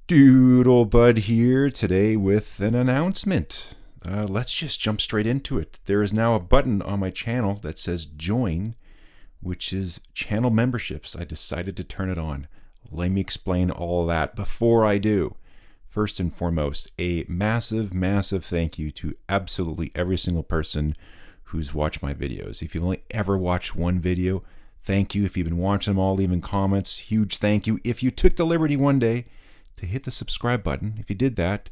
Doodlebud here today with an announcement. Let's just jump straight into it. There is now a button on my channel that says join, which is channel memberships. I decided to turn it on. Let me explain all that before I do. First and foremost, a massive, massive thank you to absolutely every single person who's watched my videos. If you've only ever watched one video, thank you. If you've been watching them all, leaving comments, huge thank you. If you took the liberty one day to hit the subscribe button, if you did that,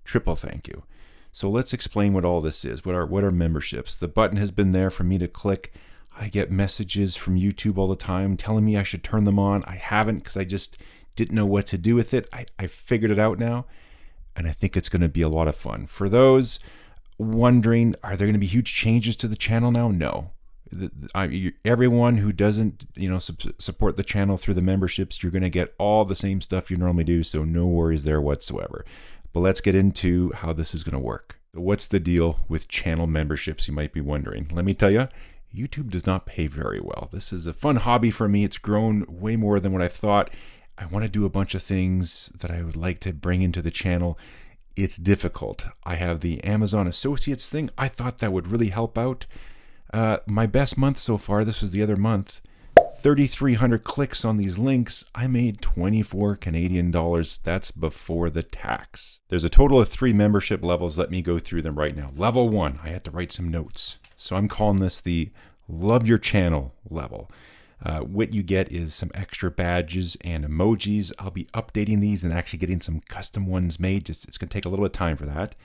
triple thank you. So let's explain what all this is. What are memberships? The button has been there for me to click. I get messages from YouTube all the time telling me I should turn them on. I haven't because I just didn't know what to do with it. I figured it out now, and I think it's going to be a lot of fun. For those wondering, are there going to be huge changes to the channel now? No. Everyone who doesn't support the channel through the memberships, you're going to get all the same stuff you normally do, so no worries there whatsoever. But let's get into how this is going to work. What's the deal with channel memberships, you might be wondering? Let me tell you, YouTube does not pay very well. This is a fun hobby for me. It's grown way more than what I thought. I want to do a bunch of things that I would like to bring into the channel. It's difficult. I have the Amazon Associates thing. I thought that would really help out. My best month so far, this was the other month, 3,300 clicks on these links. I made 24 Canadian dollars. That's before the tax. There's a total of 3 membership levels. Let me go through them right now. Level 1, I had to write some notes. So I'm calling this the Love Your Channel level. What you get is some extra badges and emojis. I'll be updating these and actually getting some custom ones made. It's going to take a little bit of time for that.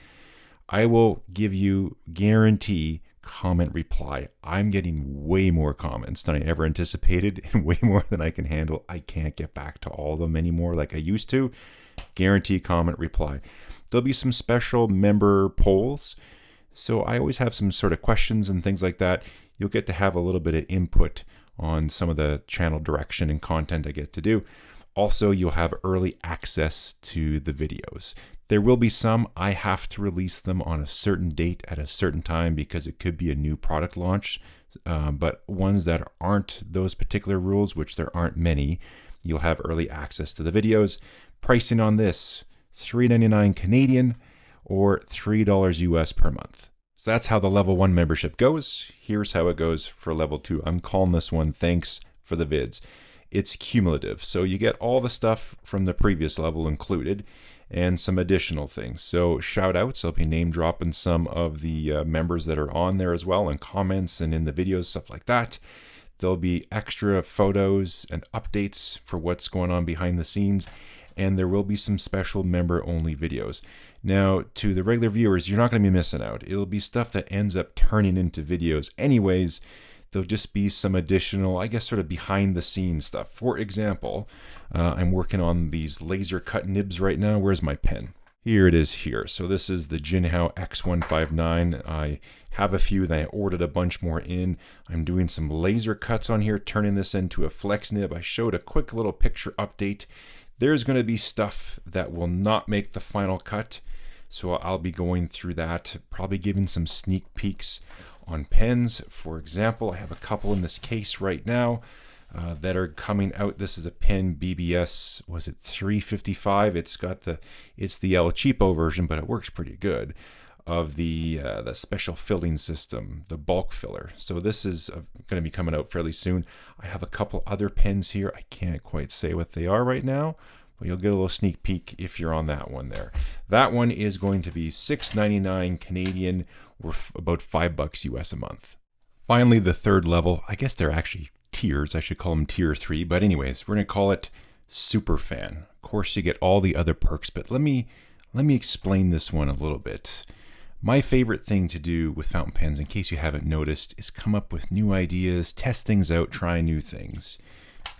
I will give you guarantee comment reply. I'm getting way more comments than I ever anticipated and way more than I can handle. I can't get back to all of them anymore like I used to. Guarantee comment reply. There'll be some special member polls. So I always have some sort of questions and things like that. You'll get to have a little bit of input on some of the channel direction and content I get to do. Also, you'll have early access to the videos. There will be some, I have to release them on a certain date at a certain time because it could be a new product launch. But ones that aren't those particular rules, which there aren't many, you'll have early access to the videos. Pricing on this, $3.99 Canadian or $3 US per month. So that's how the level 1 membership goes. Here's how it goes for level 2. I'm calling this one Thanks for the Vids. It's cumulative, so you get all the stuff from the previous level included and some additional things. So shout outs, I'll be name dropping some of the members that are on there as well, and comments and in the videos, stuff like that. There'll be extra photos and updates for what's going on behind the scenes, and there will be some special member only videos. Now, to the regular viewers, you're not going to be missing out. It'll be stuff that ends up turning into videos anyways. There'll just be some additional, I guess, sort of behind the scenes stuff. For example, I'm working on these laser cut nibs right now. Where's my pen? Here it is here. So this is the Jinhao X159. I have a few, then I ordered a bunch more in. I'm doing some laser cuts on here, turning this into a flex nib. I showed a quick little picture update. There's going to be stuff that will not make the final cut. So I'll be going through that, probably giving some sneak peeks on pens. For example, I have a couple in this case right now that are coming out. This is a pen BBS, was it 355? It's the El Cheapo version, but it works pretty good, of the special filling system, the bulk filler. So this is going to be coming out fairly soon. I have a couple other pens here. I can't quite say what they are right now, but you'll get a little sneak peek if you're on that one there. That one is going to be $6.99 Canadian or about $5 US a month. Finally, the third level, I guess they're actually tiers. I should call them tier 3, but anyways, we're going to call it Super Fan. Of course, you get all the other perks, but let me explain this one a little bit. My favorite thing to do with fountain pens, in case you haven't noticed, is come up with new ideas, test things out, try new things.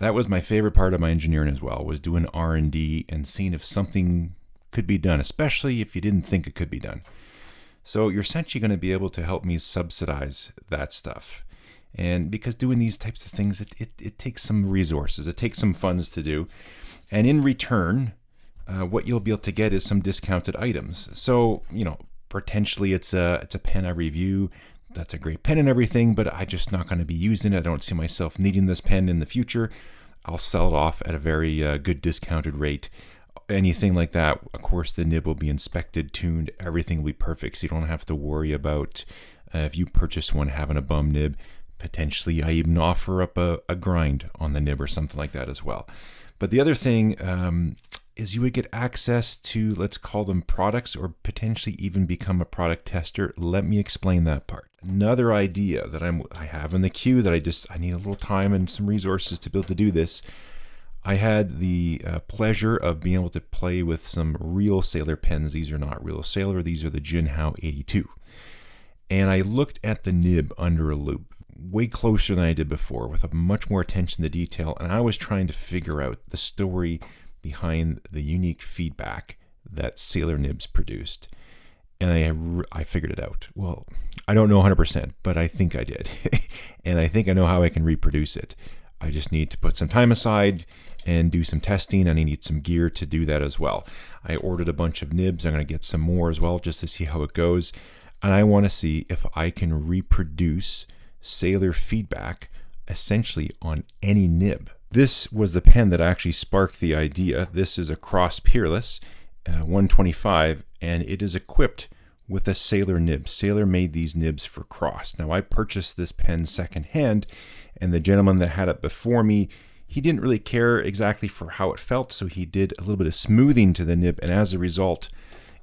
That was my favorite part of my engineering as well, was doing R&D and seeing if something could be done, especially if you didn't think it could be done. So you're essentially going to be able to help me subsidize that stuff. And because doing these types of things, it takes some resources, it takes some funds to do. And in return, what you'll be able to get is some discounted items. So, potentially it's a pen I review. That's a great pen and everything, but I'm just not going to be using it. I don't see myself needing this pen in the future. I'll sell it off at a very good discounted rate. anything like that, of course, the nib will be inspected, tuned, everything will be perfect. So you don't have to worry about if you purchase one having a bum nib. Potentially, I even offer up a grind on the nib or something like that as well. But the other thing is you would get access to, let's call them products, or potentially even become a product tester. Let me explain that part. Another idea that I have in the queue that I need a little time and some resources to be able to do this. I had the pleasure of being able to play with some real Sailor pens. These are not real Sailor, these are the Jinhao 82. And I looked at the nib under a loupe, way closer than I did before, with a much more attention to detail, and I was trying to figure out the story behind the unique feedback that Sailor nibs produced. And I figured it out. Well, I don't know 100%, but I think I did. And I think I know how I can reproduce it. I just need to put some time aside and do some testing, and I need some gear to do that as well. I ordered a bunch of nibs. I'm going to get some more as well just to see how it goes. And I want to see if I can reproduce Sailor feedback essentially on any nib. This was the pen that actually sparked the idea. This is a Cross Peerless 125, and it is equipped with a Sailor nib. Sailor made these nibs for Cross. Now, I purchased this pen secondhand, and the gentleman that had it before me, he didn't really care exactly for how it felt, so he did a little bit of smoothing to the nib, and as a result,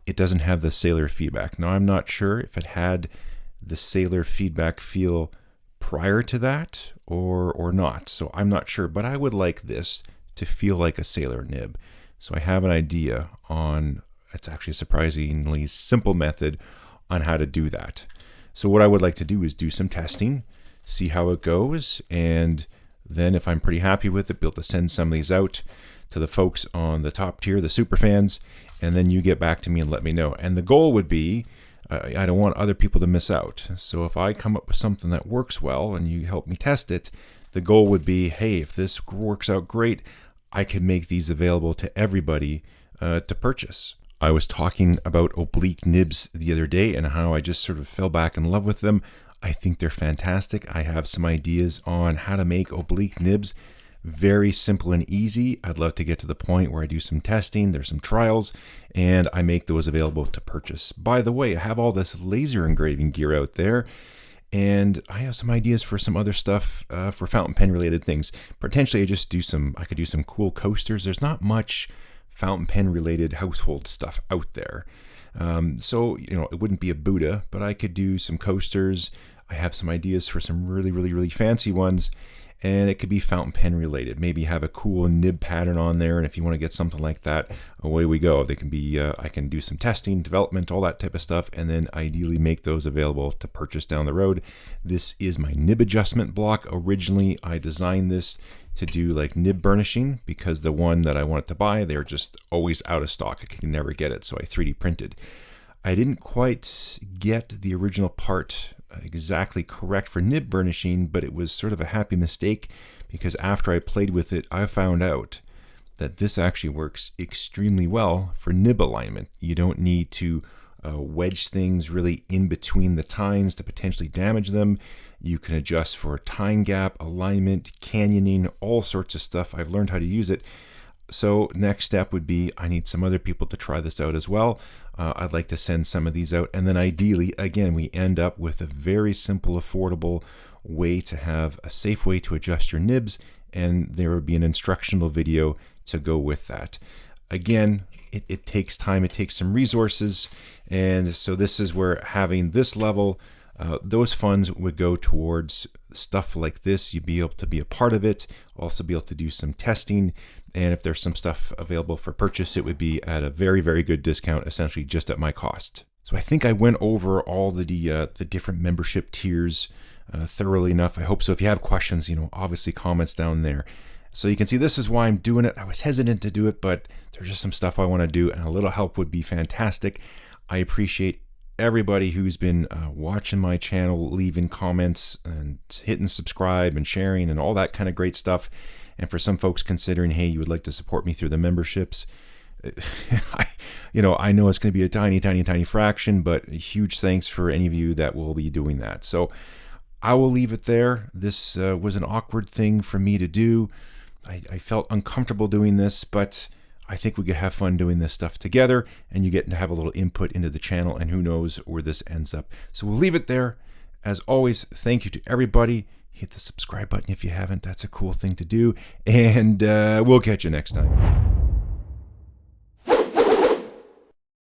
it doesn't have the Sailor feedback. Now, I'm not sure if it had the Sailor feedback feel prior to that or not, so I'm not sure, but I would like this to feel like a Sailor nib. So I have an idea on, it's actually a surprisingly simple method on how to do that. So what I would like to do is do some testing, see how it goes, and then if I'm pretty happy with it, be able to send some of these out to the folks on the top tier, the super fans, and then you get back to me and let me know. And the goal would be, I don't want other people to miss out. So if I come up with something that works well and you help me test it, the goal would be, hey, if this works out great, I can make these available to everybody to purchase. I was talking about oblique nibs the other day and how I just sort of fell back in love with them. I think they're fantastic. I have some ideas on how to make oblique nibs very simple and easy. I'd love to get to the point where I do some testing, there's some trials, and I make those available to purchase. By the way, I have all this laser engraving gear out there, and I have some ideas for some other stuff for fountain pen related things. Potentially I could do some cool coasters. There's not much fountain pen related household stuff out there. So, it wouldn't be a Buddha, but I could do some coasters. I have some ideas for some really, really, really fancy ones, and it could be fountain pen related. Maybe have a cool nib pattern on there, and if you want to get something like that, away we go. They can be, I can do some testing, development, all that type of stuff, and then ideally make those available to purchase down the road. This is my nib adjustment block. Originally, I designed this to do like nib burnishing, because the one that I wanted to buy, they're just always out of stock. I can never get it, so I 3D printed. I didn't quite get the original part exactly correct for nib burnishing, but it was sort of a happy mistake, because after I played with it, I found out that this actually works extremely well for nib alignment. You don't need to wedge things really in between the tines to potentially damage them. You can adjust for tine gap, alignment, canyoning, all sorts of stuff. I've learned how to use it. So next step would be, I need some other people to try this out as well. I'd like to send some of these out, and then ideally, again, we end up with a very simple, affordable way to have a safe way to adjust your nibs, and there would be an instructional video to go with that. Again, it takes time, it takes some resources, and so this is where having this level, those funds would go towards stuff like this. You'd be able to be a part of it, also be able to do some testing, and if there's some stuff available for purchase, it would be at a very, very good discount, essentially just at my cost. So I think I went over all the different membership tiers thoroughly enough. I hope so. If you have questions, obviously comments down there. So you can see this is why I'm doing it. I was hesitant to do it, but there's just some stuff I want to do, and a little help would be fantastic. I appreciate everybody who's been watching my channel, leaving comments and hitting subscribe and sharing and all that kind of great stuff. And for some folks considering, hey, you would like to support me through the memberships, I know it's going to be a tiny, tiny, tiny fraction, but a huge thanks for any of you that will be doing that. So I will leave it there. This was an awkward thing for me to do. I felt uncomfortable doing this, but I think we could have fun doing this stuff together, and you get to have a little input into the channel, and who knows where this ends up. So we'll leave it there. As always, thank you to everybody. Hit the subscribe button if you haven't. That's a cool thing to do. And we'll catch you next time.